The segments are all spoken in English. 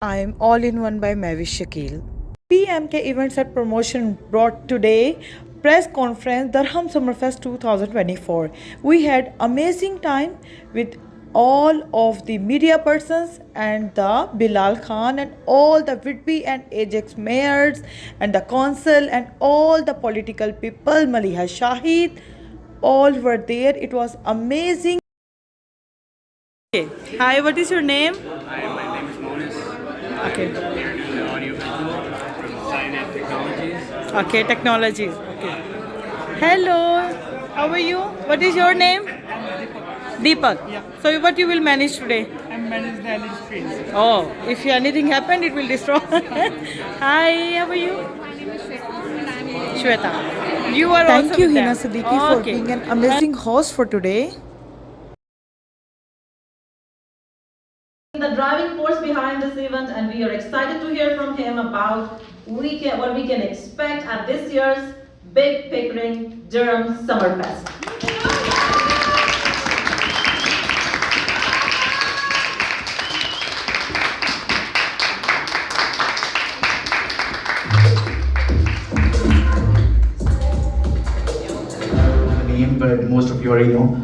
I'm All in One by Mavish Shakil. PMK Events at Promotion brought today press conference Durham Summerfest 2024. We had amazing time with all of the media persons and the Bilal Khan and all the Whitby and Ajax mayors and the council and all the political people, Maliha Shahid, all were there. It was amazing. Okay. Hi, what is your name? Hi, my name is Monis. Okay. I'm here doing the audio visual from Cyanide Technologies. Okay, technologies. Okay. Hello. How are you? What is your name? Deepak. Yeah. So what you will manage today? I manage the LED screens. Oh, if anything happened, it will destroy. Hi, how are you? My name is Shweta and I'm a Shweta. You are Thank also you, with Hina them. Siddiqui, for Okay. being an amazing host for today. The driving force behind this event, and we are excited to hear from him about what we can expect at this year's Big Pickering Durham Summerfest. Name, but most of you already know.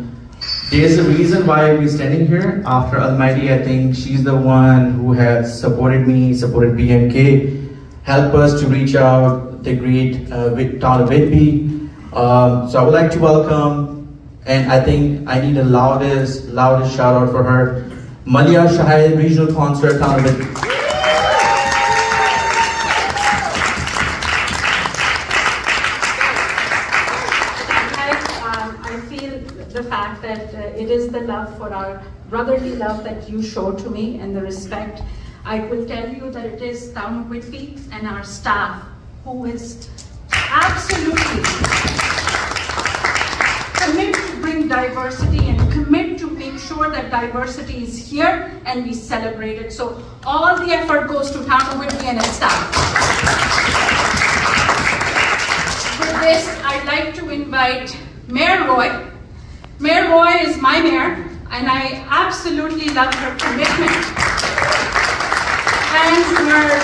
There's a reason why we're standing here. After Almighty, I think she's the one who has supported me, supported BMK, helped us to reach out the great town of Whitby. So I would like to welcome, and I think I need a loudest shout out for her, Maliha Shahid, Regional Concert, town of Whitby. I feel the fact that it is the love for our brotherly love that you show to me and the respect. I will tell you that it is Town of Whitby and our staff who is absolutely commit to bring diversity and commit to make sure that diversity is here and we celebrate it. So all the effort goes to Town of Whitby and its staff. For this, I'd like to invite Mayor Roy. Mayor Roy is my mayor, and I absolutely love her commitment and her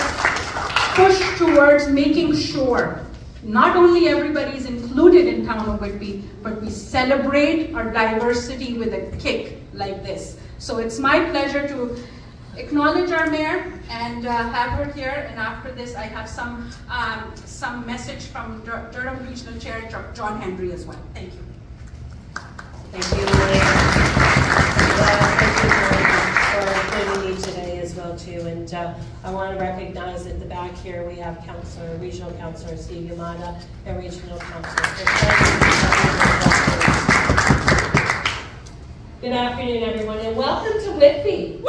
push towards making sure not only everybody is included in Town of Whitby, but we celebrate our diversity with a kick like this. So it's my pleasure to acknowledge our mayor and have her here. And after this, I have some message from Durham Regional Chair John Henry as well. Thank you. Thank you, Malia. Thank you for including me today as well too. And I want to recognize at the back here we have Regional Councilor Steve Yamada and Regional Councilor. Good afternoon, everyone, and welcome to Whitby.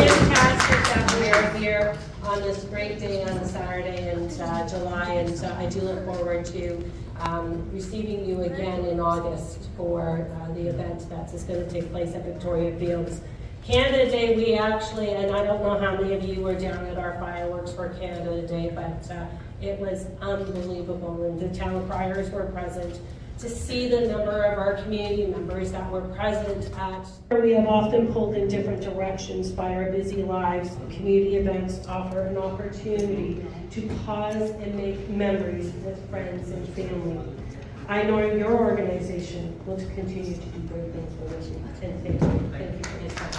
Fantastic that we are here on this great day on a Saturday in July, and I do look forward to receiving you again in August for the event that is going to take place at Victoria Fields. Canada Day, we actually, and I don't know how many of you were down at our fireworks for Canada Day, but it was unbelievable, and the town criers were present. To see the number of our community members that were present at. We have often pulled in different directions by our busy lives. Community events offer an opportunity to pause and make memories with friends and family. I know your organization will continue to do great things for us, and thank you. Thank you for this time.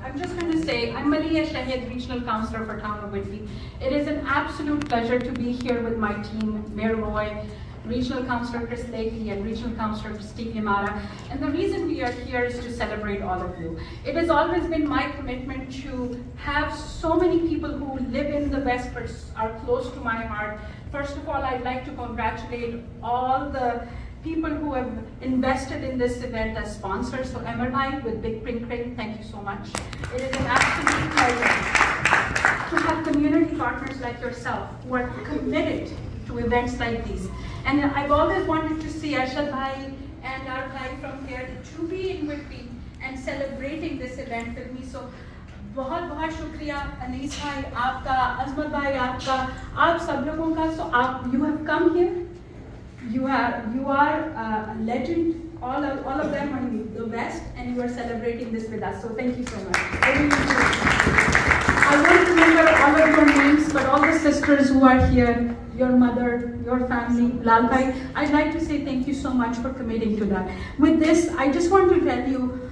I'm just going to say, I'm Maliha Shahid, Regional Councillor for Town of Whitby. It is an absolute pleasure to be here with my team, Mayor Roy, Regional Councillor Chris Lakey, and Regional Councillor Steve Yamada. And the reason we are here is to celebrate all of you. It has always been my commitment to have so many people who live in the West but are close to my heart. First of all, I'd like to congratulate all the people who have invested in this event as sponsors. So MRI with Big Pickering, thank you so much. It is an absolute pleasure to have community partners like yourself who are committed to events like these. And I've always wanted to see Arshad Bhai and our Bhai from here to be in Whitby and celebrating this event with me. So बहुत बहुत शुक्रिया अनीस भाई आपका, अजमत भाई आपका, आप सब लोगों का. So you have come here. You are a legend all of them are in the West, and you are celebrating this with us. So thank you so much. I really appreciate it. I won't remember all of your names, but all the sisters who are here, your mother, your family, Lalbhai, I'd like to say thank you so much for committing to that. With this, I just want to tell you,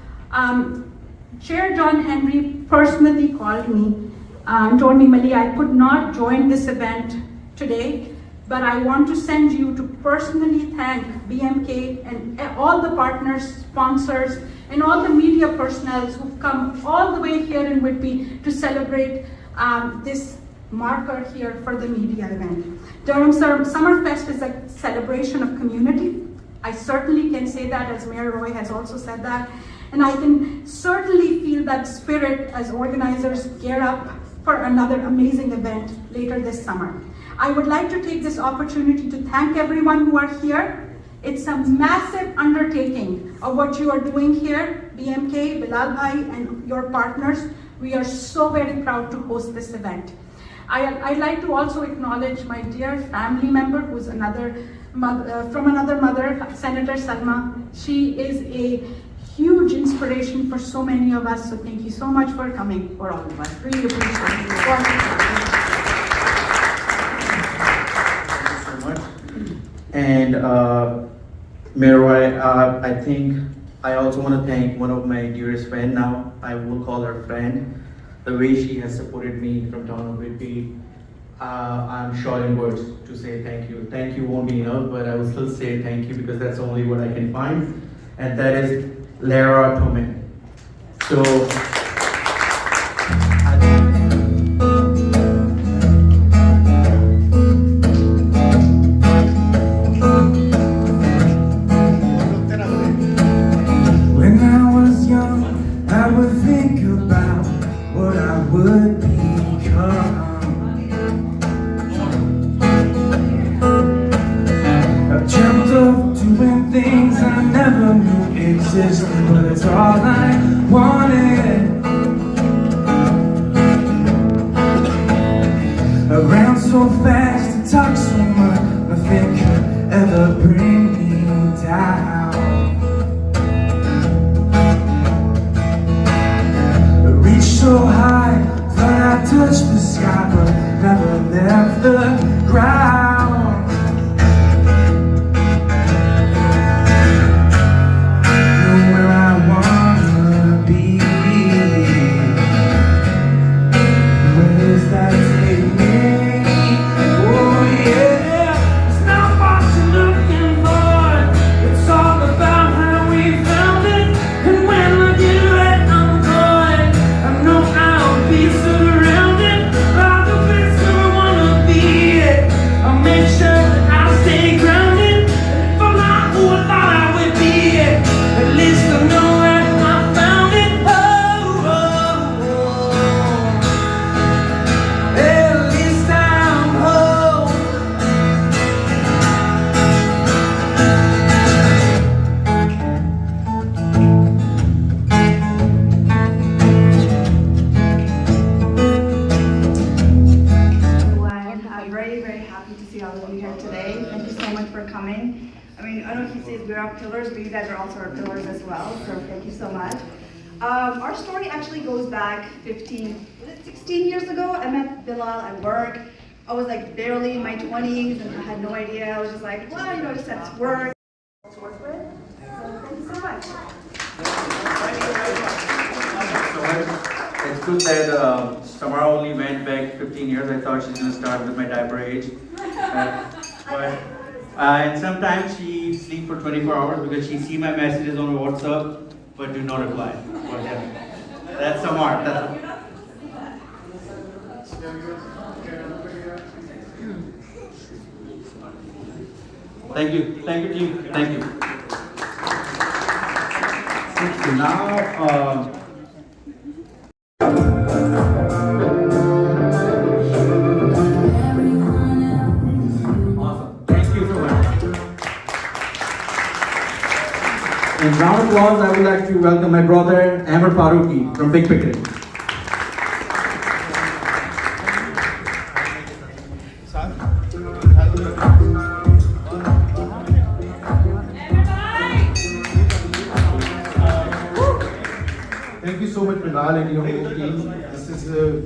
Chair John Henry personally called me and told me, Mali, I could not join this event today, but I want to send you to personally thank BMK and all the partners, sponsors, and all the media personnel who've come all the way here in Whitby to celebrate this marker here for the media event. Durham Summerfest is a celebration of community. I certainly can say that, as Mayor Roy has also said that. And I can certainly feel that spirit as organizers gear up for another amazing event later this summer. I would like to take this opportunity to thank everyone who are here. It's a massive undertaking of what you are doing here, BMK, Bilal Bhai, and your partners. We are so very proud to host this event. I'd like to also acknowledge my dear family member, who's from another mother, Senator Salma. She is a huge inspiration for so many of us, so thank you so much for coming, for all of us. Really appreciate it. Thank you so much. And Mayor Roy, I think I also want to thank one of my dearest friends now. I will call her friend. The way she has supported me from town of Whitby, I'm short in words to say thank you. Thank you won't be enough, but I will still say thank you because that's only what I can find. And that is Lara Tomei. So, when I was young, I would think about what I would become. I've dreamt of doing things I never knew existed, but it's all I wanted. I ran so fast and talked so much, nothing could ever bring me down. I reached so high, thought I touched the sky, but never left the ground. Pillars, but you guys are also our pillars as well, so thank you so much. Our story actually goes back 16 years ago. I met Bilal at work. I was like barely in my 20s and I had no idea. I was just like, well, you know, just at work. To work with. So thank you so much. It's good that Samara only went back 15 years. I thought she's going to start with my diaper age. And sometimes she sleeps for 24 hours because she sees my messages on WhatsApp but do not reply. That's Samara. Thank you. Thank you, team. Thank you. So now, in round of applause, I would like to welcome my brother Amar Farooqi from Big Pickering. Thank you so much, Bilal, and your whole team. This is a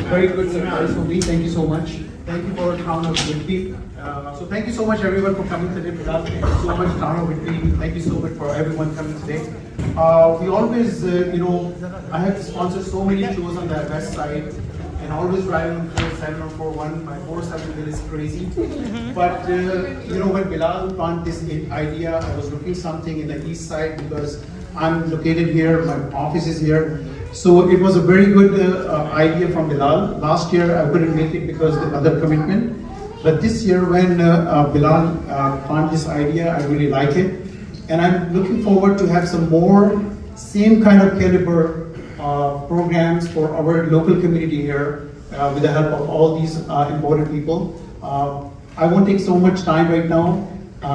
very good surprise for me. Thank you so much. Thank you for Town of Whitby. So thank you so much, everyone, for coming today. Bilal, thank you so much, Town of Whitby. Thank you so much for everyone coming today. We always, I have sponsored so many shows on the west side, and always driving on 47 or 41. My 47 wheel is crazy. But when Bilal planted this idea, I was looking something in the east side because I'm located here, my office is here. So it was a very good idea from Bilal. Last year I couldn't make it because of the other commitment. But this year when Bilal planted this idea, I really like it. And I'm looking forward to have some more same kind of caliber programs for our local community here with the help of all these important people. I won't take so much time right now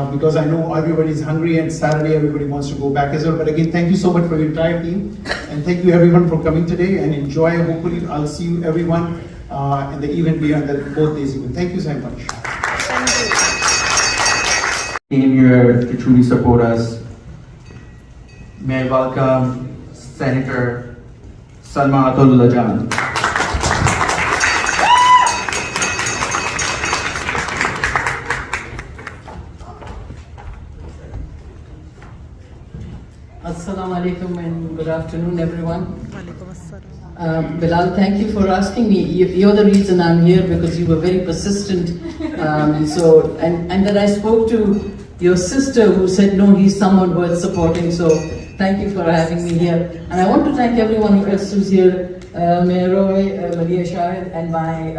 because I know everybody's hungry and Saturday everybody wants to go back as well. But again, thank you so much for your entire team, and thank you everyone for coming today, and enjoy. Hopefully I'll see you everyone in the event beyond both days even. Thank you so much. Came here to truly support us. May I welcome Senator Salma Atullah Jan. Assalamu alaikum and good afternoon, everyone. Bilal, thank you for asking me. You're the reason I'm here because you were very persistent. And then I spoke to your sister who said, no, he's someone worth supporting. So thank you for having me here. And I want to thank everyone else who's here, Mayor Roy, Malia Shahid, and my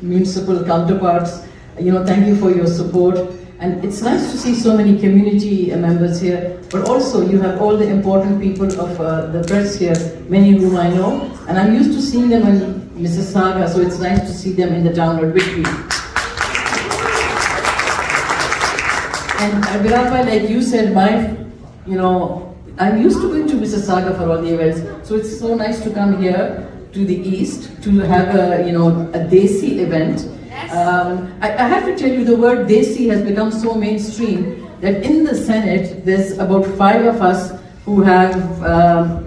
municipal counterparts. Thank you for your support. And it's nice to see so many community members here, but also you have all the important people of the press here, many whom I know, and I'm used to seeing them in Mississauga, so it's nice to see them in the town of Whitby. And Bilal, like you said, I'm used to going to Mississauga for all the events, so it's so nice to come here to the east to have a Desi event. I have to tell you, the word Desi has become so mainstream that in the Senate, there's about 5 of us who have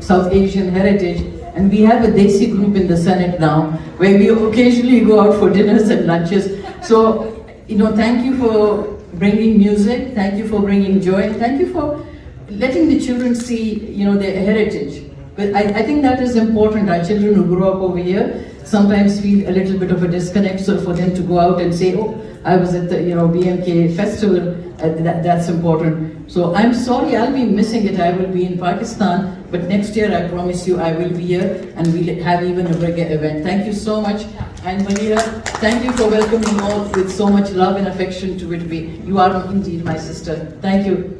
South Asian heritage, and we have a Desi group in the Senate now, where we occasionally go out for dinners and lunches. So, thank you for bringing music, thank you for bringing joy, and thank you for letting the children see, their heritage. But I think that is important. Our children who grow up over here sometimes feel a little bit of a disconnect, so for them to go out and say, oh, I was at the BMK festival, that's important. So I'm sorry, I'll be missing it. I will be in Pakistan, but next year I promise you I will be here and we'll have even a bigger event. Thank you so much. And Malia, thank you for welcoming all with so much love and affection to Whitby. You are indeed my sister. Thank you.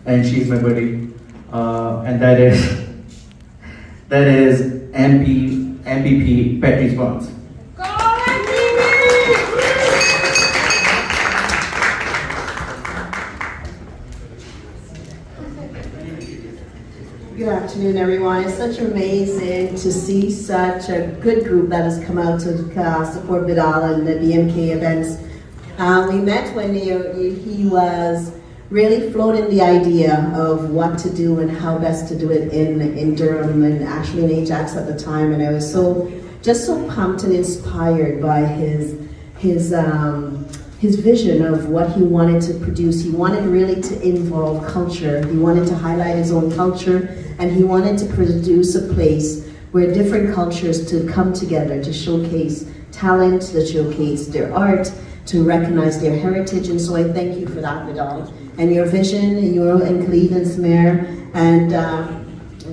And she's my buddy, and that is MPP Patrice Barnes. Good afternoon, everyone. It's such amazing to see such a good group that has come out to support Bilal and the BMK events. We met when he was really floating the idea of what to do and how best to do it in Durham and actually in Ajax at the time, and I was just so pumped and inspired by his vision of what he wanted to produce. He wanted really to involve culture. He wanted to highlight his own culture, and he wanted to produce a place where different cultures to come together to showcase talent, to showcase their art, to recognize their heritage. And so I thank you for that, Bilal. And your vision, and Cleveland's mayor, and I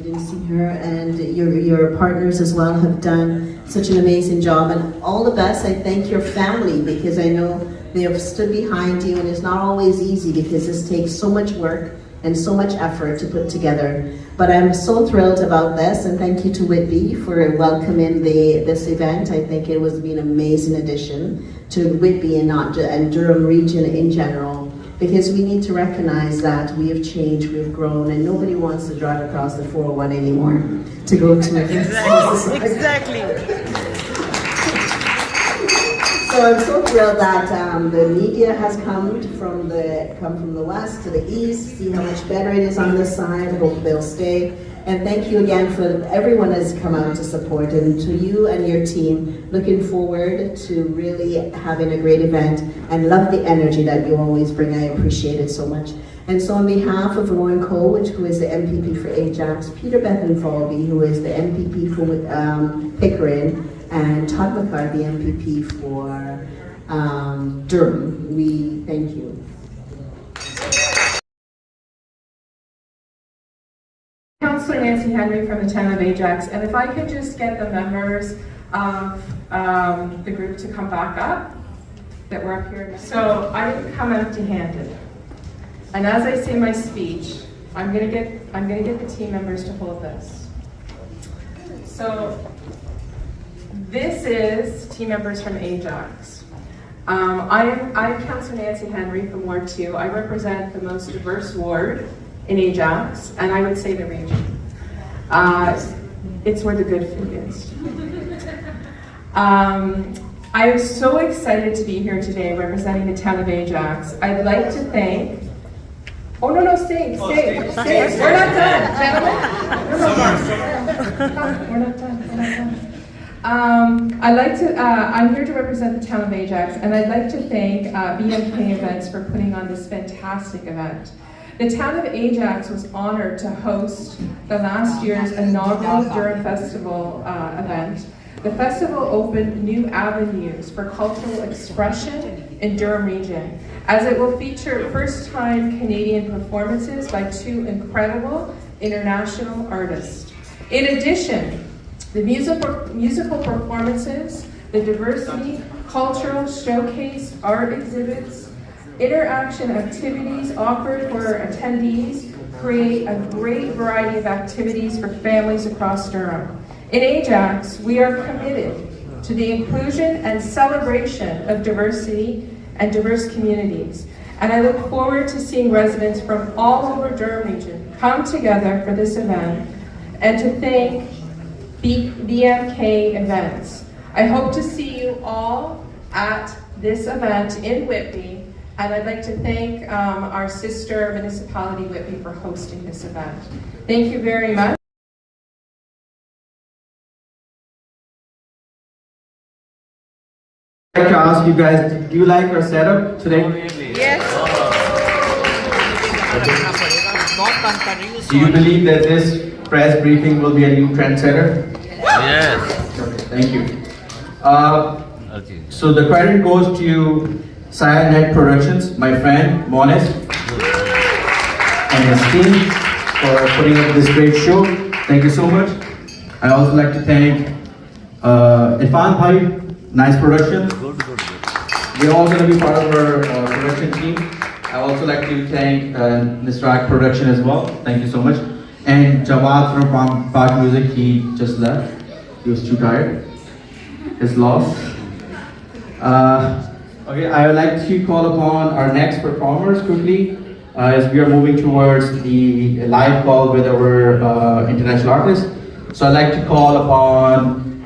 didn't see her, and your partners as well have done such an amazing job. And all the best. I thank your family, because I know they have stood behind you, and it's not always easy because this takes so much work and so much effort to put together. But I'm so thrilled about this, and thank you to Whitby for welcoming this event. I think it was been an amazing addition to Whitby and Durham region in general, because we need to recognize that we have changed, we've grown, and nobody wants to drive across the 401 anymore to go to events. Exactly. So I'm so thrilled that the media has come from the west to the east. See how much better it is on this side. Hope they'll stay. And thank you again for everyone has come out to support, and to you and your team. Looking forward to really having a great event, and love the energy that you always bring. I appreciate it so much. And so on behalf of Rowan Colwich, who is the MPP for Ajax, Peter Bethan-Falvey, who is the MPP for Pickering, and Todd McCarthy, MPP for Durham, we thank you. Councillor Nancy Henry from the town of Ajax, and if I could just get the members of the group to come back up, that we're up here. So I didn't come empty-handed, and as I say my speech, I'm gonna get the team members to hold this. So this is team members from Ajax. I'm Councillor Nancy Henry from Ward 2. I represent the most diverse ward in Ajax, and I would say the region. It's where the good food is. I am so excited to be here today representing the town of Ajax. I'd like to thank, stay. We're not done, gentlemen. We're not done. I'm here to represent the town of Ajax, and I'd like to thank BMK Events for putting on this fantastic event. The town of Ajax was honored to host the last year's inaugural Durham Festival event. The festival opened new avenues for cultural expression in Durham region, as it will feature first-time Canadian performances by two incredible international artists. In addition, the musical performances, the diversity, cultural showcase, art exhibits, interaction activities offered for attendees create a great variety of activities for families across Durham. In Ajax, we are committed to the inclusion and celebration of diversity and diverse communities. And I look forward to seeing residents from all over Durham region come together for this event, and to thank BMK Events. I hope to see you all at this event in Whitby. And I'd like to thank our sister municipality, Whitby, for hosting this event. Thank you very much. I'd like to ask you guys, do you like our setup today? Yes. Do you believe that this press briefing will be a new trendsetter? Yes. Okay, thank you. So the credit goes to Cyanide Productions, my friend Mones, and his team for putting up this great show. Thank you so much. I also like to thank Irfan Bhai, nice production. We're all going to be part of our production team. I also like to thank Nisrak Production as well. Thank you so much. And Jawad from Park Music, he just left. He was too tired. His loss. Okay, I would like to call upon our next performers quickly as we are moving towards the live call with our international artist. So I'd like to call upon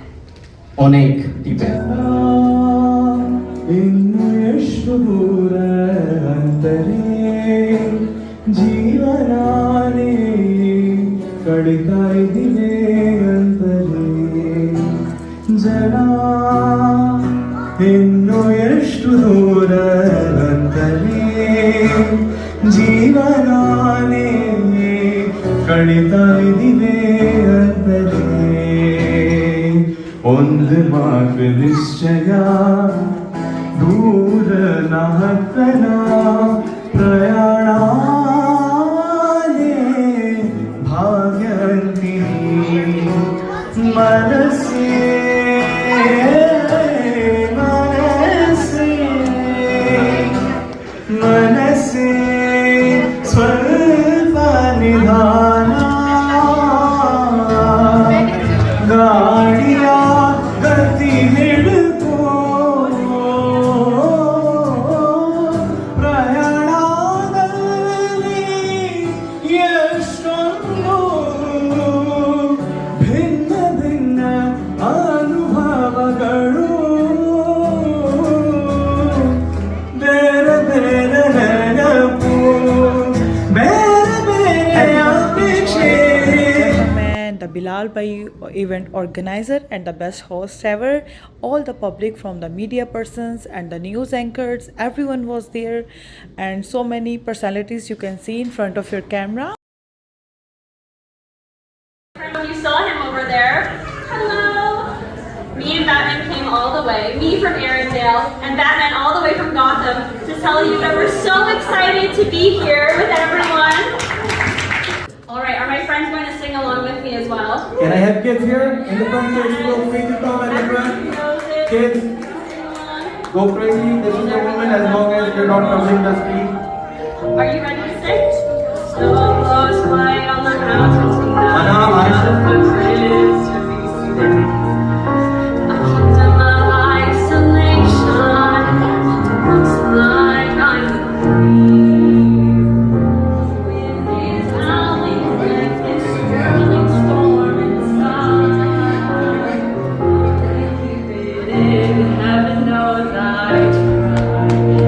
Onek Deepan. ಇನ್ನು ಎಷ್ಟು ದೂರ ಅಂತಲೇ ಜೀವನಾನೇ ಕಳಿತಾ ಇದಿವೆ ಅಂತಲೇ ಒಂದು ಮಾತು ನಿಶ್ಚಯ ದೂರ ನಹತ್ತನ ಪ್ರಯಾಣಾನೇ ಭಾಗ್ಯಂತಿನಿ ಮನಸ್ಸೇ मनसे स्वल्प निधाना गाड़िया गति हिड़को प्रयाणागति Bilal Bhai, event organizer and the best host ever. All the public from the media persons and the news anchors, everyone was there, and so many personalities you can see in front of your camera. You saw him over there. Hello. Me and Batman came all the way, me from Arendelle, and Batman all the way from Gotham, to tell you that we're so excited to be here with everyone. All right, are my friends going to sing along with me as well? Can I have kids here? In the front, kids, feel free to come and everyone. Kids, go crazy. This is the moment as long as you're not covering the screen. Are you ready to sing? So close, light on the mountains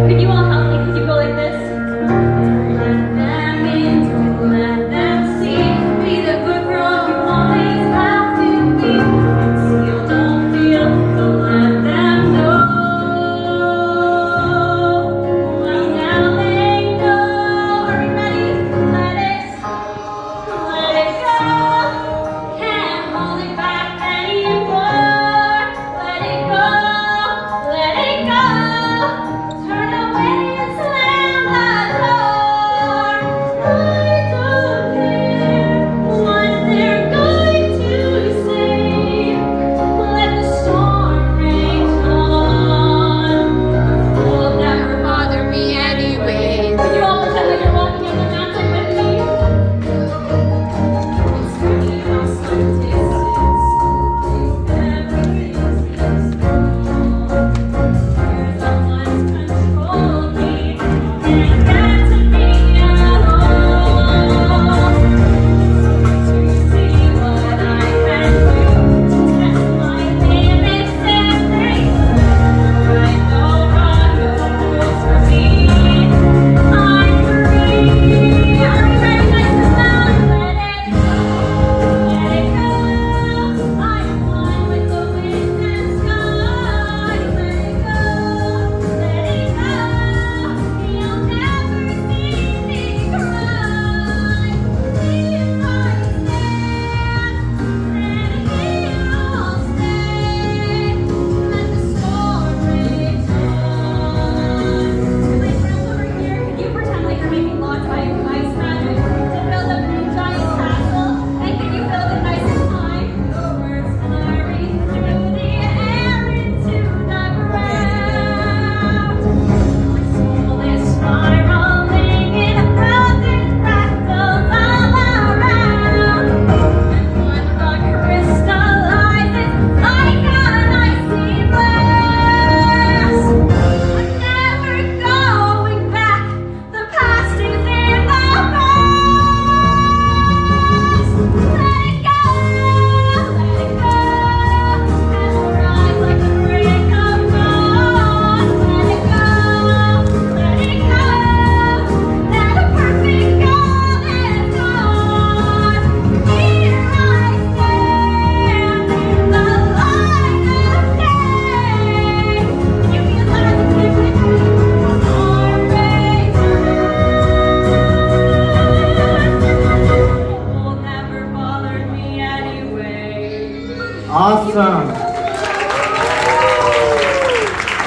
Can you all help me? Can you go like this? Let them in, let them see. Be the good girl you always have to be. Feel, don't feel, don't let them know. Well, now they know. Are we ready? Let it go. Can't hold it back anymore. Let it go. Let it go. Turn away and slam the door. I don't care what they're going to say. Let the storm rage on. Will never bother me anyway. Can you all pretend like you're walking on the mountain with me? It's really from some distance. Everything's Here's someone's control me. Can't get to me at all. To see what I can do. Test my limits and break. Right, no wrong, no rules for me. I'm free. Are you ready, guys, to sound? Let it go. Let it go. I'm one with the wind and sky. Let it go. Let it go. You'll never see me cry. Here I stand, and here I'll stay. Let the storm rage on. My friends over here, can you pretend like you're making lots of ice magic to build a big giant castle? And can you build it nice and high? The words fluttering through the air into the ground. My soul is spiraling in a thousand fractals all around. And one thought crystallizes like an icy blast. I'm never going back. The past is in the past. Let it go, let it go. And we'll rise like the break of dawn. Let it go, let it go. Now the perfect God is gone. Here I stand in the light of day. You feel like you can storm rage on. Will never bother me anyway. Awesome.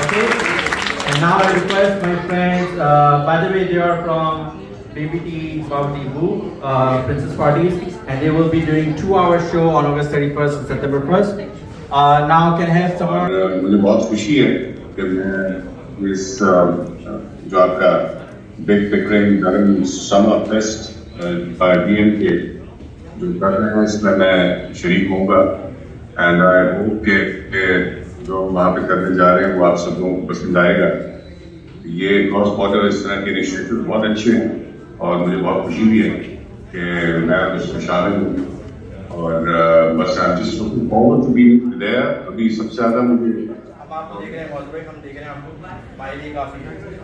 Okay. And now I request my friends, by the way, they are from BBT Bhavati Boo, Princess Parties, and they will be doing 2-hour show on August 31st and September 1st. Now can I have someone? मुझे बहुत खुशी है कि मैं इस जो आपका big Pickering गर्म समर फेस्ट बाय BMK जो कर रहे हैं इसमें मैं शरीक होऊंगा एंड आई होप कि जो वहाँ पे करने जा रहे हैं वो आप सब लोगों को पसंद आएगा। ये क्रॉस बॉर्डर इस तरह के इनिशिएटिव बहुत अच्छे हैं और मुझे बहुत खुशी भी है कि मैं उसमें शामिल हूँ और बस I am just looking forward to be there. अभी सबसे ज़्यादा मुझे आपको देख रहे हैं मौजूद हम देख रहे हैं आपको स्माइली काफी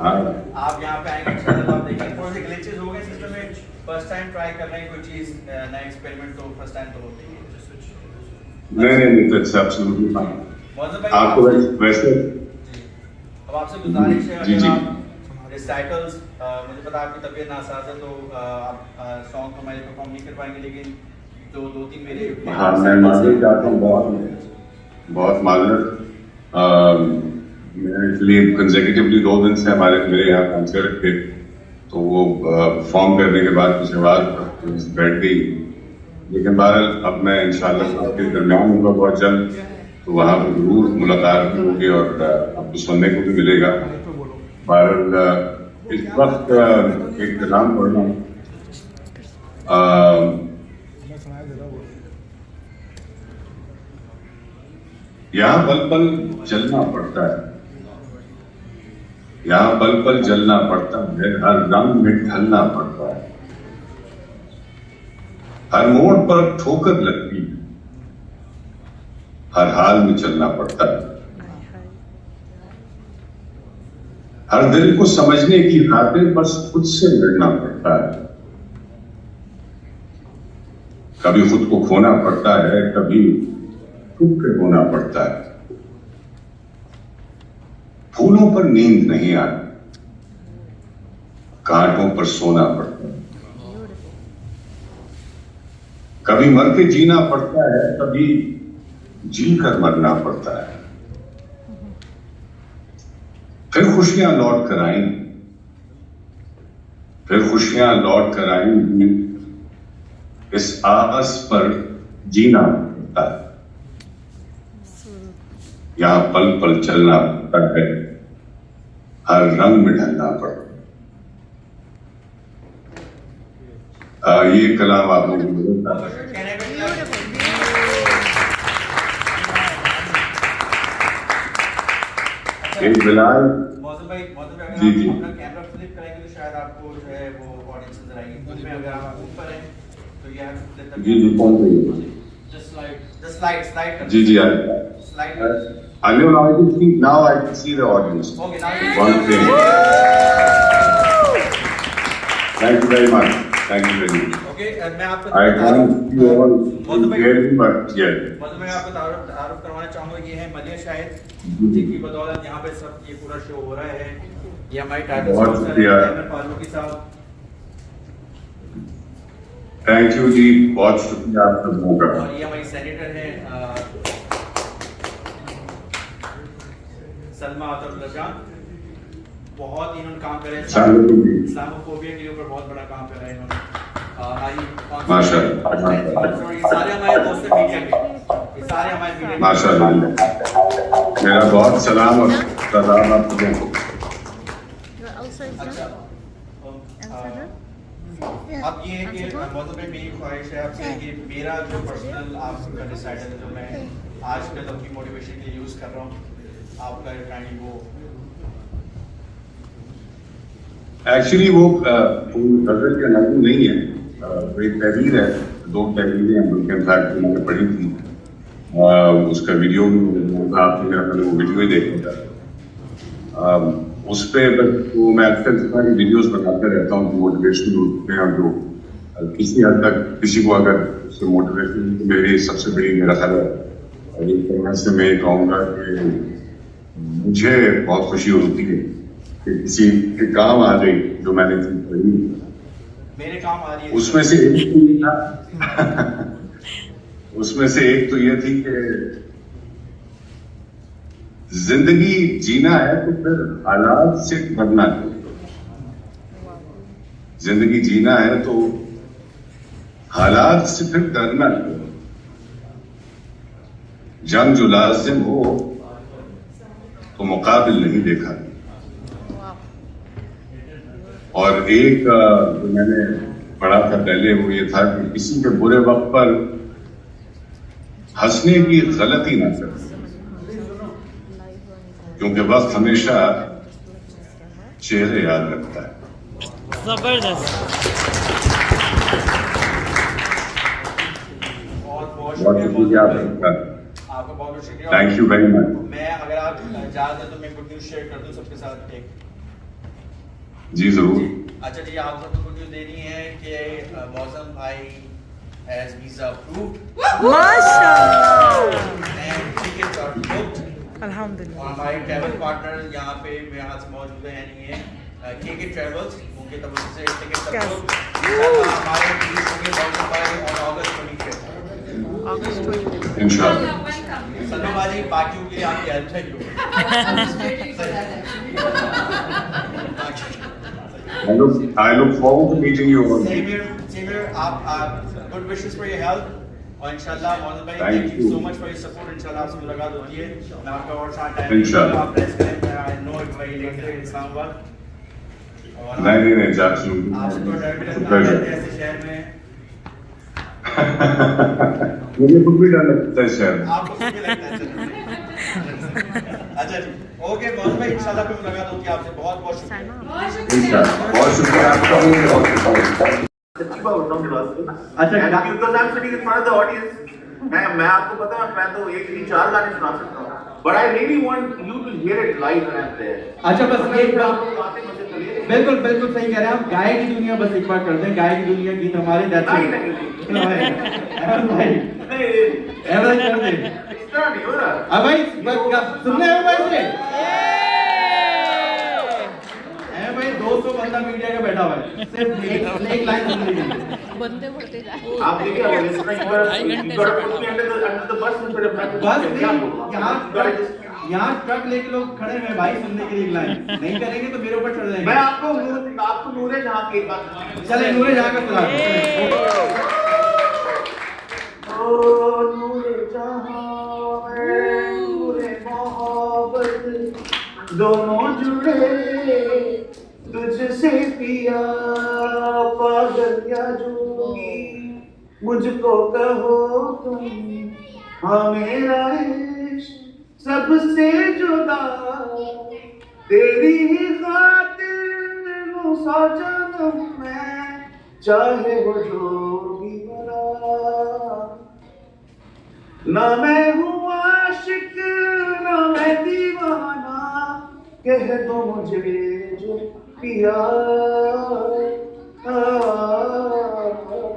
हाँ आप यहाँ पे आएंगे इंशाल्लाह आप देखेंगे थोड़े से ग्लिचेस हो गए सिस्टम में फर्स्ट टाइम ट्राई कर रहे हैं कोई चीज़ नया एक्सपेरिमेंट, तो फर्स्ट टाइम तो होती है। नहीं, इट्स एब्सोल्युटली फाइन। आपको वैसे अब आपसे गुजारिश है, अगर आप रिसाइटल्स, मुझे पता आपकी तबीयत नासाज है, तो आप सॉन्ग तो हमारे परफॉर्म नहीं कर पाएंगे, लेकिन दो तीन मेरे हाँ, मैं माजरत चाहता हूँ, बहुत माजरत। मैं एक्चुअली कंसेक्यूटिवली 2 दिन से मेरे यहाँ कॉन्सर्ट थे, तो वो परफॉर्म करने के बाद कुछ आवाज़ बैठ गई, लेकिन बहरहाल अब मैं इंशाल्लाह आपके दरमियान होगा बहुत जल्द, तो वहाँ पर जरूर मुलाकात होगी और आपको सुनने को भी मिलेगा। बहरहाल इस वक्त एक कलाम पढ़ना, यहाँ पल पल जलना पड़ता है, यहाँ पल पल जलना पड़ता है, हर रंग में ढलना पड़ता है, हर मोड़ पर ठोकर लगती है, हर हाल में चलना पड़ता है, हर दिल को समझने की खातिर बस खुद से लड़ना पड़ता है, कभी खुद को खोना पड़ता है, कभी खुद के होना पड़ता है, फूलों पर नींद नहीं आती, कांटों पर सोना पड़ता है, कभी मर के जीना पड़ता है, कभी जी कर मरना पड़ता है, फिर खुशियां लौट कर आएंगी, फिर खुशियां लौट कर आएंगी, इस आस पर जीना पड़ता है, यहाँ पल पल चलना पड़ता है, हर रंग में ढलना पड़ता है। ये कलाम आप लोगों को एक बिलाल जी जी कैमरा फ्लिप करेंगे तो शायद आपको जो है वो ऑडियंस नजर आएगी, उसमें अगर आप ऊपर हैं तो ये जी कौन सी स्लाइड जी slide I know now I can see, now I can see the audience. Okay, now you One thing. Thank you very much. Thank you very much. Okay, मैं आपको I can't see you all clearly, but yeah. मतलब मैं आपको तारुफ करवाना चाहूँगा, ये है मलिया शाहिद, जिनकी बदौलत यहाँ पे सब ये पूरा शो हो रहा है। ये हमारे टाइटल स्पॉन्सर हैं फारूकी साहब। थैंक यू जी, बहुत शुक्रिया आप सबों का। और ये हमारी सेनेटर हैं सलमा अतुल्ला जान, बहुत इन्होंने काम करे, इस्लामोफोबिया के ऊपर बहुत बड़ा काम कर रहे हैं इन्होंने। माशाअल्लाह, ये सारे हमारे दोस्त हैं मीडिया के, ये सारे हमारे मीडिया। माशाअल्लाह, मेरा बहुत सलाम और सलाम आप सबों को। अब ये है कि मौजूद में मेरी ख्वाहिश है आपसे कि मेरा जो पर्सनल आपका डिसाइडर है, जो मैं आजकल अपनी मोटिवेशन के लिए यूज़ कर रहा हूँ, आपका काइंडली वो एक्चुअली वो गजल के नज़म नहीं है, वो एक तहरीर है, 2 तहरीरें हैं उनके इनफैक्ट मैंने पढ़ी थी, उसका वीडियो भी आपने मेरा पहले वो वीडियो ही देखा था, उस पर वो मैं अक्सर सारी वीडियोस बनाते रहता हूँ, मोटिवेशनल होते हैं, और जो किसी हद तक किसी को अगर उससे मोटिवेशन, तो मेरी सबसे बड़ी मेरा ख्याल है एक तरह से मैं कहूँगा कि मुझे बहुत खुशी होती है कि किसी के काम आ गई जो मैंने पढ़ी, मेरे काम आ रही है। उसमें से एक तो ये था उसमें से एक तो ये थी कि जिंदगी जीना है तो फिर हालात से डरना चाहिए, जिंदगी जीना है तो हालात से फिर डरना चाहिए, जंग जो लाजिम हो तो मुकाबिल नहीं देखा। और एक जो मैंने पढ़ा था पहले वो ये था कि किसी के बुरे वक्त पर हंसने की गलती ना करें, क्योंकि वक्त हमेशा चेहरे याद रखता है। जबरदस्त, बहुत शुक्रिया आपका, आपका बहुत शुक्रिया, थैंक यू वेरी मच। मैं अगर आप इजाज़त है तो मैं गुड न्यूज़ शेयर कर दूं सबके साथ। एक जी जरूर। अच्छा जी, आप सबको गुड न्यूज़ देनी है कि मौसम भाई has visa approved. माशाल्लाह। And tickets are booked. अल्हम्दुलिल्लाह। और हमारे ट्रैवल पार्टनर यहाँ पे मेरे हाथ से मौजूद हैं नहीं है KK Travels, उनके तरफ से टिकट approved. इंशाल्लाह हमारे रिलीज होंगे मौसम भाई on August 25th. इंशाल्लाह। सनू बाजी, बाकियों के लिए आपकी हेल्प चाहिए। I look forward to meeting you all. Same here. आप good wishes for your health. और इंशाल्लाह मौजूद भाई, thank you so much for your support. इंशाल्लाह आपसे मुलाकात होती है। मैं आपका और साथ टाइम इंशाल्लाह। आप रेस्ट करें। I know it's very late here in Islamabad. नहीं जासूस। आपसे तो डर भी लगता है ऐसे शहर में। मुझे खुद भी डर लगता है शहर में। आपको खुद भी लगता है। अच्छा जी, ओके मौजूद भाई, इंशाल्लाह फिर मुलाकात होती है आपसे। बहुत बहुत शुक्रिया। बहुत शुक्रिया आपका। अच्छा, because I'm sitting in front of the audience, मैं आपको पता है मैं तो एक नहीं 4 गाने सुना सकता हूँ, but I really want you to hear it live when I'm there. अच्छा बस एक बार बिल्कुल बिल्कुल सही कह रहे हैं आप। गाय की दुनिया बस एक बार कर दें, गाय की दुनिया गीत हमारे दैट्स इट। भाई कर दे, इस तरह नहीं हो रहा। अब भाई सुन रहे हो भाई से? भाई 200 बंदा मीडिया का बैठा हुआ है, सिर्फ एक लाइन सुन लीजिए। बंदे बढ़ते जाए। आप देखिए बस यहाँ ट्रक लेके लोग खड़े हैं भाई सुनने के लिए एक लाइन। नहीं करेंगे तो मेरे ऊपर चढ़ जाएंगे। मैं आपको नूरे जहां की बात, चले नूरे जहां का सुना। ओ नूरे जहां नूरे मोहब्बत दोनों जुड़े तुझसे पिया, पागल या जोगी मुझको कहो तुम, हाँ मेरा इश्क सबसे जुदा तेरी ही खातिर हूँ साजन मैं, चाहे वो जो भी बना। ना मैं हूँ आशिक ना मैं दीवाना, कह दो मुझे जो पिया,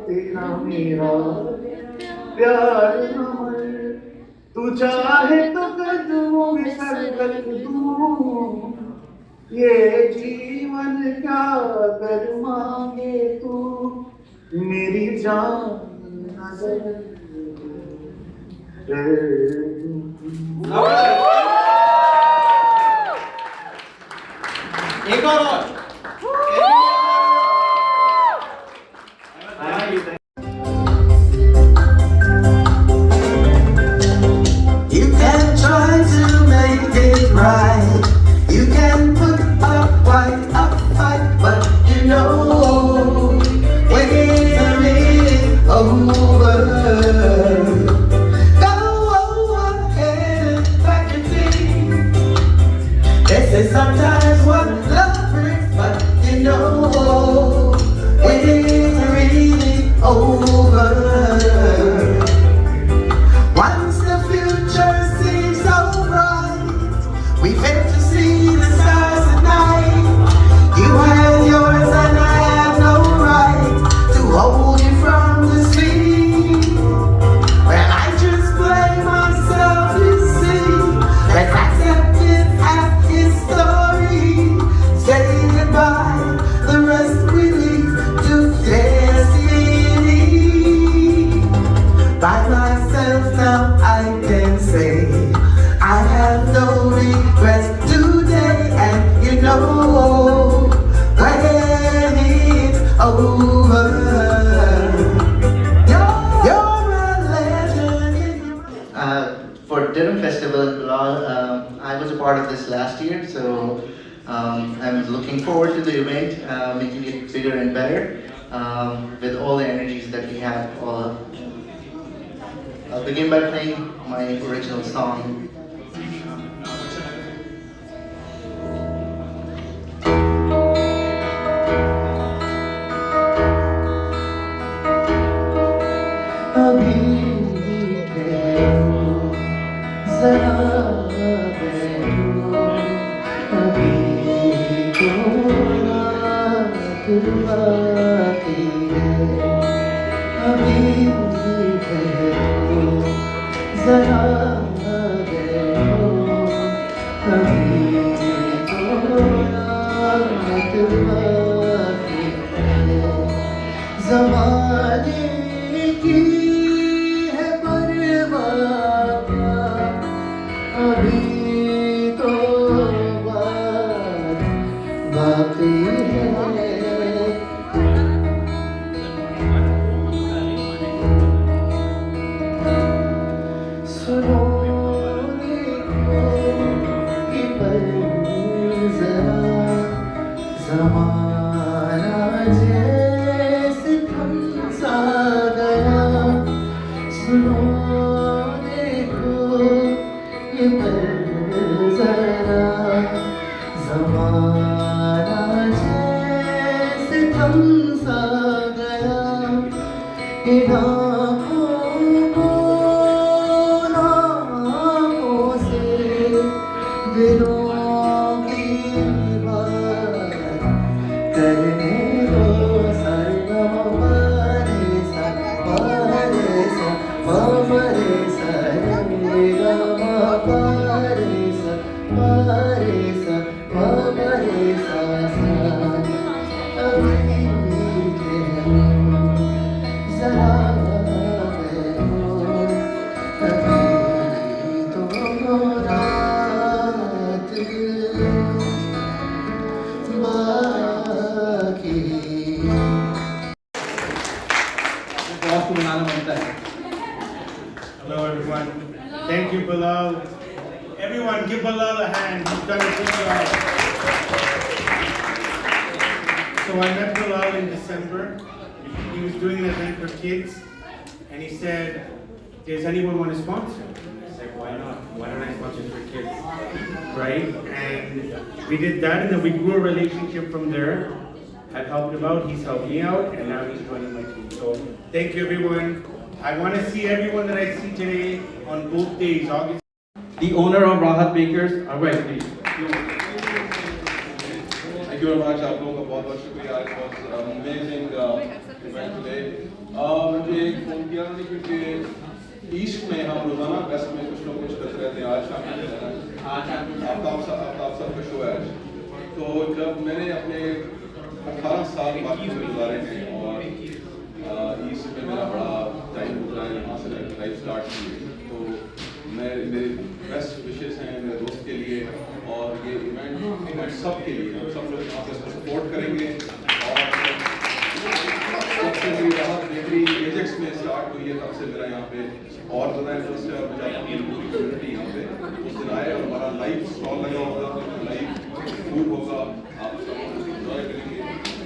तेरा मेरा प्यार अमर, तू चाहे तो कदमों में सर रख दूं, ये जीवन क्या कर मांगे तू, मेरी जान नजर। एक और You can try to make it right. You can put up quite a fight, but you know when it's really over. Go ahead and pack your things. They say sometimes what love brings, but you know when it's really over. Once the future seems so bright, we fail to see the stars at night. You have yours and I have no right to hold you from the sea. Well, I just play myself, you see. Let's accept it as history. Say goodbye, the rest we leave to destiny. By myself now I can say I have no regrets today, and you know when it's over, you're a legend. For Durham Festival in Bilal, I was a part of this last year, so I'm looking forward to the event, making it bigger and better with all the energies that we have. I'll begin by playing my original song. Abhi जरा बैठो अभी तो रात बाकी है ज़माने की है परवाह अभी तो बात बाकी है सुनो देखो ये पल जरा ज़माना जैसे थम सा गया सुनो देखो ये पल जरा ज़माना जैसे थम सा गया इन आँखों को नामों से दिलों की बात करने दो सरगम पारे सा पारे सा पारे सा रे गा मा पारे सा पारे सा पारे सा सा अभी के जरा Hello everyone. Thank you, Bilal. Everyone, give Bilal a hand. He's done a good job. So I met Bilal in December. He was doing an event for kids, and he said, "Does anyone want to sponsor?" I said, "Why not? Why don't I sponsor for kids?" Right? And we did that, and then we grew a relationship from there. I've helped him out, he's helped me out, and now he's joining my team. So thank you, everyone. I want to see everyone that I see today on both days, August. The owner of Rahat Bakers, all right, please. Thank you very much. आप लोगों का बहुत बहुत शुक्रिया. It was amazing event today. मुझे एक phone किया उन्होंने क्योंकि ईस्ट में हम रोजाना वेस्ट में कुछ लोग कुछ करते रहते हैं. आज शाम को आफ्ताब साहब का शो है आज. तो जब मैंने अपने 18 साल बाकी से गुजारे हैं और ईस्ट में मेरा बड़ा टाइम गुजरा है, यहाँ से लाइफ स्टार्ट की, तो मैं मेरे बेस्ट विशेस हैं मेरे दोस्त के लिए और ये इवेंट सब के लिए. हम सब लोग यहाँ पे इसको सपोर्ट करेंगे और सबसे मेरी राहत बेकरी एजेक्स में स्टार्ट हुई है, तब से मेरा यहाँ पे और ज़्यादा इंटरेस्ट है और मैं चाहता हूँ पूरी कम्युनिटी यहाँ पे उस दिन आए और हमारा लाइव स्टॉल लगा होगा, लाइव फूड होगा, आप सब एंजॉय करेंगे.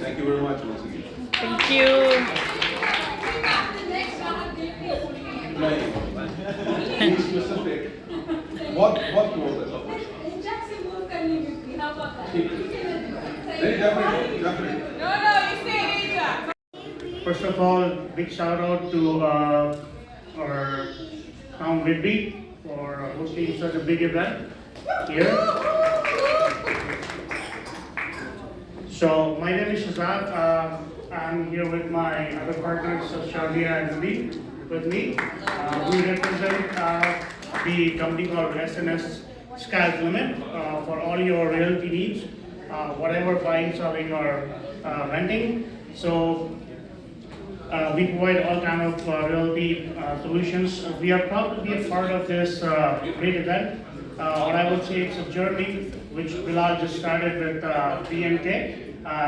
Thank you very much. Thank you. Be specific. What was it? First of all, big shout out to our town Whitby for hosting such a big event here. So my name is Shazad. I'm here with my other partners, Shadia and Lee, with me. We represent the company called SNS Sky's Limit for all your realty needs, whatever buying, selling, or renting. So we provide all kind of realty solutions. We are proud to be a part of this great event. What I would say, it's a journey which Bilal just started with BNK.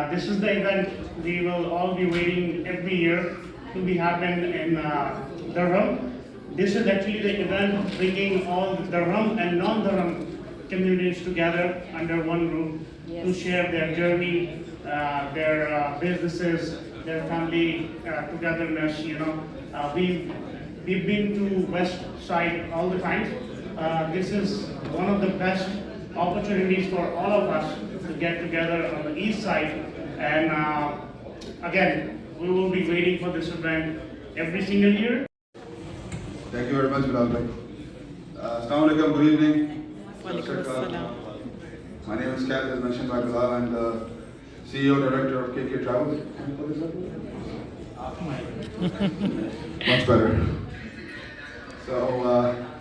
This is the event we will all be waiting every year to be happen in Durham. This is actually the event bringing all the Durham and non-Durham communities together under one roof to share their journey, their businesses, their family togetherness. You know, we've been to West Side all the time. This is one of the best opportunities for all of us to get together on the east side, and again we will be waiting for this event every single year. Thank you very much, Bilal bhai. Assalamu alaikum, good evening. My name is Kat, as mentioned by Bilal. I'm the CEO Director of KK Travel. Much better. So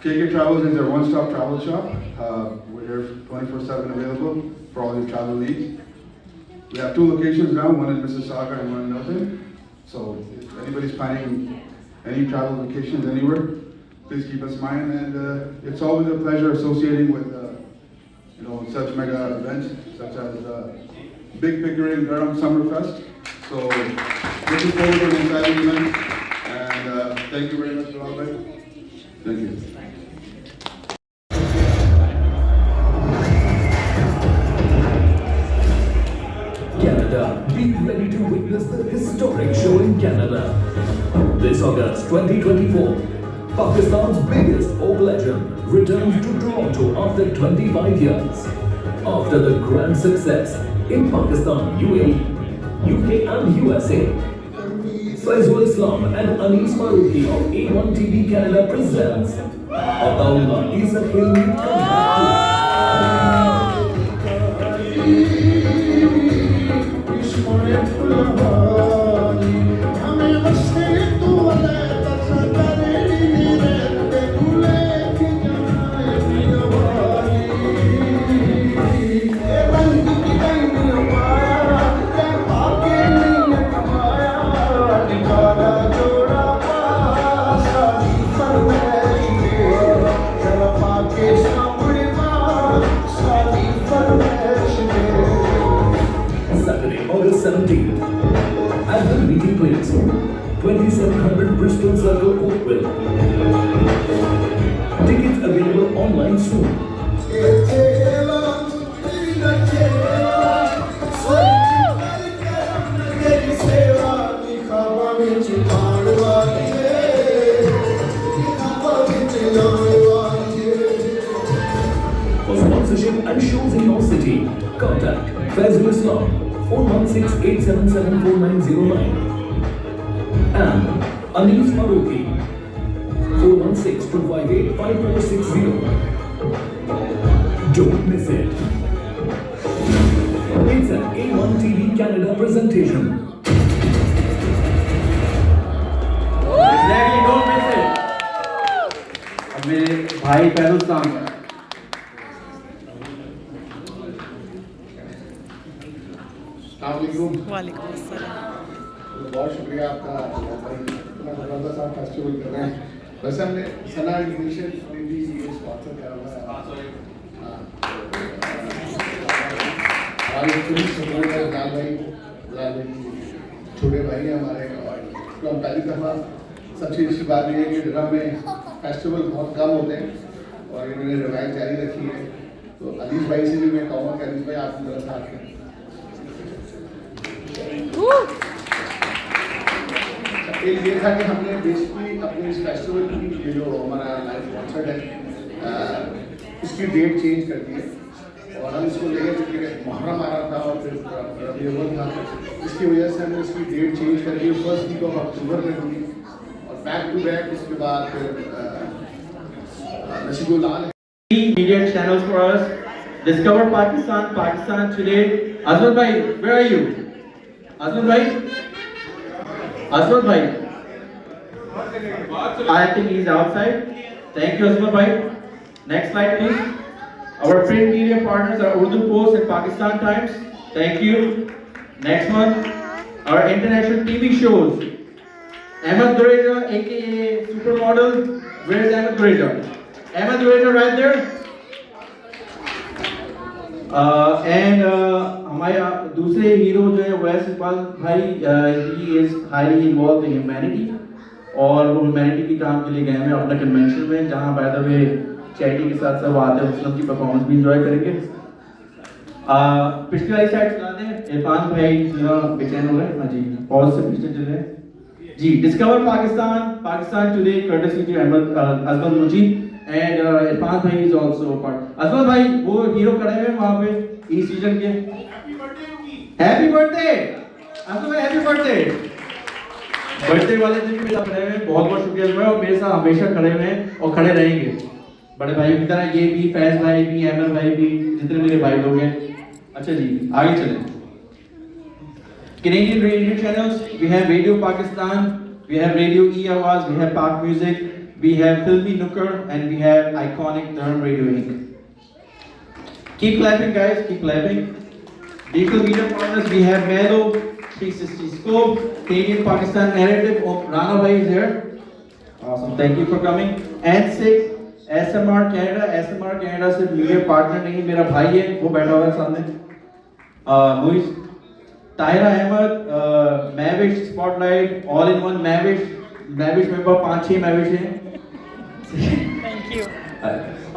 KK Travels is our one-stop travel shop. We're here 24/7 available for all your travel needs. We have 2 locations now, one in Mississauga and one in Milton. So if anybody's planning any travel vacations anywhere, please keep us in mind. And it's always a pleasure associating with such mega events such as Big Pickering Durham Summerfest. So looking forward to an exciting event. And thank you very much, Bilal bhai. Thank you. Canada, be ready to witness the historic show in Canada. This August 2024, Pakistan's biggest folk legend returns to Toronto after 25 years. After the grand success in Pakistan, UAE, UK and USA, Faizul Islam and Anis Maruki of A1 TV Canada presents Ataullah Isa Hilmi Saturday, August 17th at the meeting place, 2700 Bristol Circle, Oakville. Tickets available online soon. For sponsorship and shows in your city, contact Faizul Islam 416-877-4909 and Anis Maruki 416-258-5460. Don't miss it. It's an A1 TV Canada presentation. Exactly, don't miss it. अब मेरे भाई पैदल काम कर वालेकुम अस्सलाम। बहुत शुक्रिया आपका इतना ज़बरदस्त आप फेस्टिवल कर रहे हैं। वैसे हमने सना इनिशिएट ने भी ये स्पॉन्सर करा हुआ है। हमारे पूरी सपोर्ट है बिलाल भाई छोटे भाई हैं हमारे। और तो हम पहली दफ़ा सबसे अच्छी बात ये है कि ड्रम में फेस्टिवल बहुत कम होते हैं और इन्होंने रवायत जारी रखी है। तो अलीस भाई से भी मैं कहूँगा कि अलीस भाई आप मेरा साथ करें। एक ये था कि हमने बेसिकली अपने इस फेस्टिवल की ये जो हमारा लाइव कॉन्सर्ट है इसकी डेट चेंज कर दी है और हम इसको लेकर क्योंकि मुहर्रम आ रहा था और फिर रबी अव्वल था, इसकी वजह से हमने इसकी डेट चेंज कर दी। फर्स्ट वीक ऑफ अक्टूबर में हुई और बैक टू बैक उसके बाद फिर Nasibullah Media channels for us. Discover Pakistan, Pakistan Today. Azman bhai, where are you? Azman bhai? Azman bhai? I think he's outside. Thank you, Azman bhai. Next slide, please. Our print media partners are Urdu Post and Pakistan Times. Thank you. Next one. Our international TV shows. Ahmed Dureja, aka Supermodel. Where is Ahmed Dureja? Ahmed Dureja right there. हमारे दूसरे hero जो है वैस इकबाल भाई, he is highly involve in humanity और वो humanity के काम के लिए गए हैं अपना कन्वेंशन में, जहाँ बाय द वे चैरिटी के साथ सब आते हैं, उसकी परफॉर्मेंस भी इंजॉय करेंगे। पिछली वाली साइड चला दें, इरफान भाई बेचैन हो गए। हाँ जी, पॉज से पिछले चले जी। Discover Pakistan, Pakistan today courtesy to Ajmal Muji and Irfan bhai is also a part. Azmal bhai वो हीरो खड़े हैं वहाँ पे इस सीजन के। हैप्पी बर्थडे अजमल भाई, हैप्पी बर्थडे। बर्थडे वाले दिन भी आप रहे हैं, बहुत बहुत शुक्रिया भाई, और मेरे साथ हमेशा खड़े हुए हैं और खड़े रहेंगे। बड़े भाई की तरह ये भी, फैज भाई भी, अहमद भाई भी, जितने मेरे भाई लोग हैं। अच्छा जी, आगे चलें। Canadian radio channels, we have Radio Pakistan, we have Radio E Awaz, we have Pak Music, we have Filmy Nooker, and we have iconic Durham Radio Inc. Keep clapping, guys, keep clapping. Digital media partners, we have Melo, 360 Scope, Canadian Pakistan Narrative, Rana Bhai is here. Awesome, thank you for coming. And6, SMR Canada सिर्फ media partner नहीं, मेरा भाई है, वो बैठा हुआ है सामने. Muiz, Tyra Ahmed, Mavish Spotlight, all in one Mavish member 5-6 Mavish हैं. Thank you.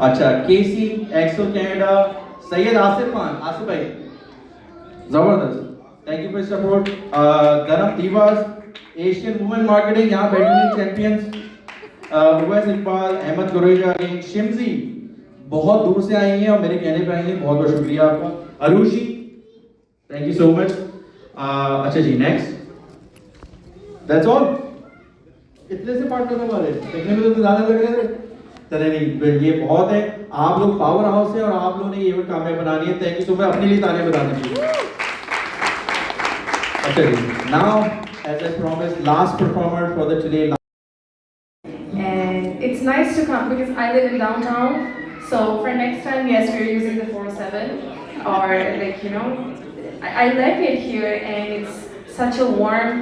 अच्छा, KC, EXO Canada, Syed Asif Khan, Asif bhai, जबरदस्त. Thank you for your support. Dharam Divas, Asian Women Marketing, यहाँ बैठी हुई champions. Uwais Iqbal, Ahmad गुरेजा, शिमजी बहुत दूर से आई हैं और मेरे कहने पे आई हैं, बहुत बहुत शुक्रिया आपका. Arushi, thank you so much. अच्छा जी, नेक्स्ट. That's all. इतने से पार्टनर हमारे देखने में तो ज़्यादा लग रहे थे. चले नहीं, ये बहुत है. आप लोग पावर हाउस है और आप लोगों ने ये इवेंट कामयाब बनानी है. Thank you so much. अपने लिए तालियां बजा दीजिए. अच्छा जी, now as I promised, last performer for the today. And it's nice to come because I live in downtown. So for next time, yes, we're using the 407, or like, you know, I like it here, and it's such a warm,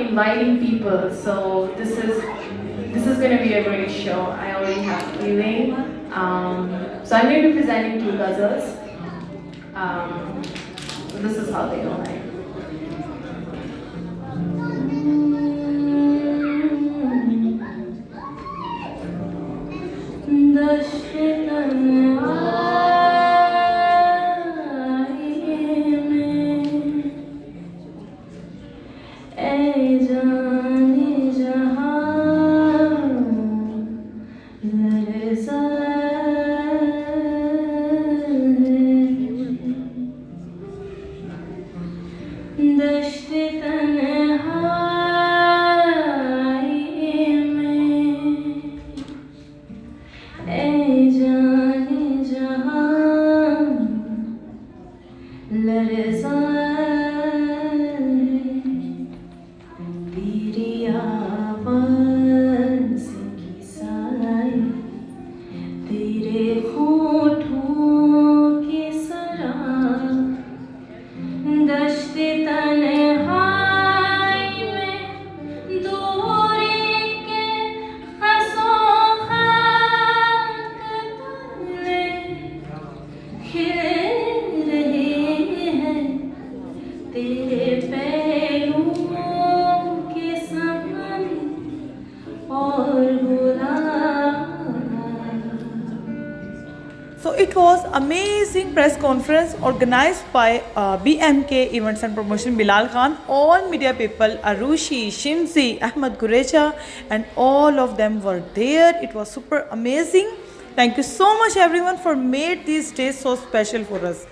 inviting people. So this is going to be a great show. I already have a feeling. So I'm going to be presenting 2 ghazals. So this is how they go like. So it was amazing press conference organized by BMK Events and Promotion, Bilal Khan, all media people, Arushi, Shimzi, Ahmed Gurecha, and all of them were there. It was super amazing. Thank you so much everyone for made these days so special for us.